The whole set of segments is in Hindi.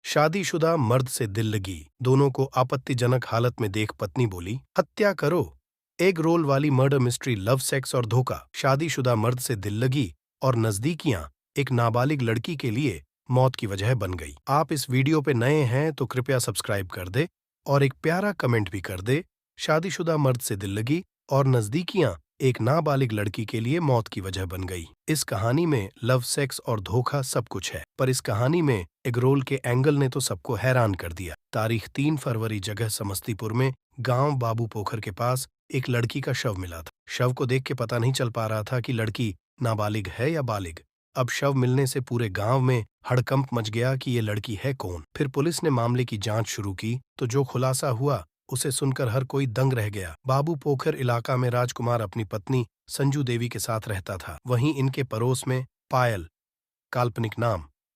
शादीशुदा मर्द से दिल लगी, दोनों को आपत्तिजनक हालत में देख पत्नी बोली, हत्या करो। एग रोल वाली मर्डर मिस्ट्री लव, सेक्स और धोखा। शादीशुदा मर्द से दिल लगी और नजदीकियां एक नाबालिग लड़की के लिए मौत की वजह बन गई। आप इस वीडियो पे नए हैं तो कृपया सब्सक्राइब कर दे और एक प्यारा कमेंट भी कर दे। शादीशुदा मर्द से दिल लगी और नजदीकियां एक नाबालिग लड़की के लिए मौत की वजह बन गई। इस कहानी में लव, सेक्स और धोखा सब कुछ है, पर इस कहानी में एगरोल के एंगल ने तो सबको हैरान कर दिया। तारीख 3 फरवरी, जगह समस्तीपुर में, गांव बाबू पोखर के पास एक लड़की का शव मिला था। शव को देख के पता नहीं चल पा रहा था कि लड़की नाबालिग है या बालिग। अब शव मिलने से पूरे गांव में हड़कंप मच गया कि ये लड़की है कौन। फिर पुलिस ने मामले की जांच शुरू की तो जो खुलासा हुआ उसे सुनकर हर कोई दंग रह गया। बाबू पोखर इलाका में राजकुमार अपनी पत्नी संजू देवी के साथ रहता था। वहीं इनके पड़ोस में पायल, काल्पनिक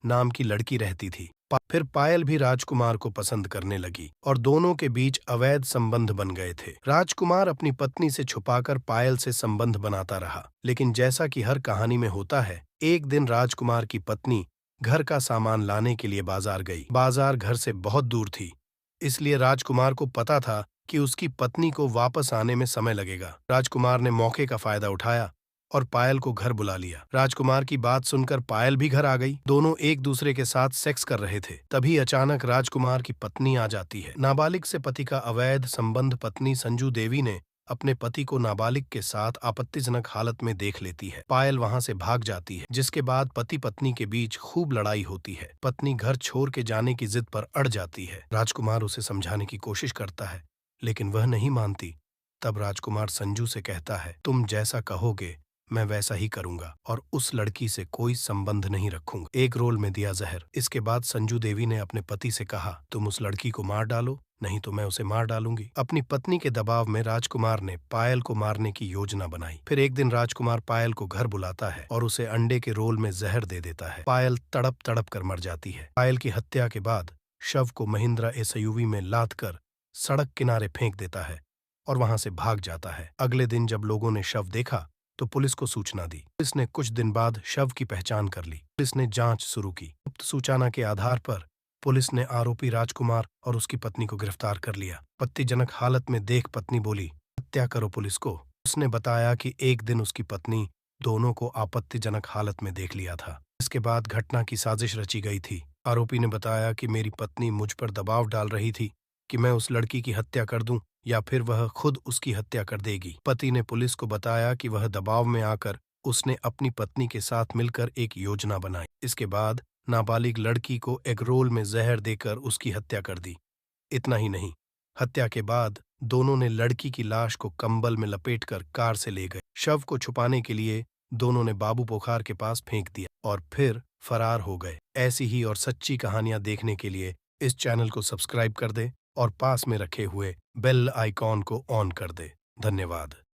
नाम की लड़की रहती थी। फिर पायल भी राजकुमार को पसंद करने लगी और दोनों के बीच अवैध संबंध बन गए थे। राजकुमार अपनी पत्नी से छुपाकर पायल से संबंध बनाता रहा, लेकिन जैसा कि हर कहानी में होता है, एक दिन राजकुमार की पत्नी घर का सामान लाने के लिए बाजार गई। बाजार घर से बहुत दूर थी, इसलिए राजकुमार को पता था कि उसकी पत्नी को वापस आने में समय लगेगा। राजकुमार ने मौके का फायदा उठाया और पायल को घर बुला लिया। राजकुमार की बात सुनकर पायल भी घर आ गई। दोनों एक दूसरे के साथ सेक्स कर रहे थे। तभी अचानक राजकुमार की पत्नी आ जाती है। नाबालिग से पति का अवैध संबंध पत्नी संजू देवी ने अपने पति को नाबालिग के साथ आपत्तिजनक हालत में देख लेती है। पायल वहां से भाग जाती है, जिसके बाद पति पत्नी के बीच खूब लड़ाई होती है। पत्नी घर छोड़ के जाने की जिद पर अड़ जाती है। राजकुमार उसे समझाने की कोशिश करता है, लेकिन वह नहीं मानती। तब राजकुमार संजू से कहता है, तुम जैसा कहोगे मैं वैसा ही करूंगा और उस लड़की से कोई संबंध नहीं रखूंगा। एक रोल में दिया जहर। इसके बाद संजू देवी ने अपने पति से कहा, तुम उस लड़की को मार डालो, नहीं तो मैं उसे मार डालूंगी। अपनी पत्नी के दबाव में राजकुमार ने पायल को मारने की योजना बनाई। फिर एक दिन राजकुमार पायल को घर बुलाता है और उसे अंडे के रोल में जहर दे देता है। पायल तड़प तड़प कर मर जाती है। पायल की हत्या के बाद शव को महिंद्रा एसयूवी में लाद कर सड़क किनारे फेंक देता है और वहां से भाग जाता है। अगले दिन जब लोगों ने शव देखा तो पुलिस को सूचना दी। पुलिस ने कुछ दिन बाद शव की पहचान कर ली। पुलिस ने जांच शुरू की। गुप्त सूचना के आधार पर पुलिस ने आरोपी राजकुमार और उसकी पत्नी को गिरफ्तार कर लिया। आपत्तिजनक हालत में देख पत्नी बोली, हत्या करो पुलिस को। उसने बताया कि एक दिन उसकी पत्नी दोनों को आपत्तिजनक हालत में देख लिया था। इसके बाद घटना की साजिश रची गई थी। आरोपी ने बताया कि मेरी पत्नी मुझ पर दबाव डाल रही थी कि मैं उस लड़की की हत्या कर दूं या फिर वह खुद उसकी हत्या कर देगी। पति ने पुलिस को बताया कि वह दबाव में आकर उसने अपनी पत्नी के साथ मिलकर एक योजना बनाई। इसके बाद नाबालिग लड़की को एगरोल में जहर देकर उसकी हत्या कर दी। इतना ही नहीं, हत्या के बाद दोनों ने लड़की की लाश को कंबल में लपेटकर कार से ले गए। शव को छुपाने के लिए दोनों ने बाबू पोखर के पास फेंक दिया और फिर फरार हो गए। ऐसी ही और सच्ची कहानियां देखने के लिए इस चैनल को सब्सक्राइब कर दे और पास में रखे हुए बेल आइकॉन को ऑन कर दे। धन्यवाद।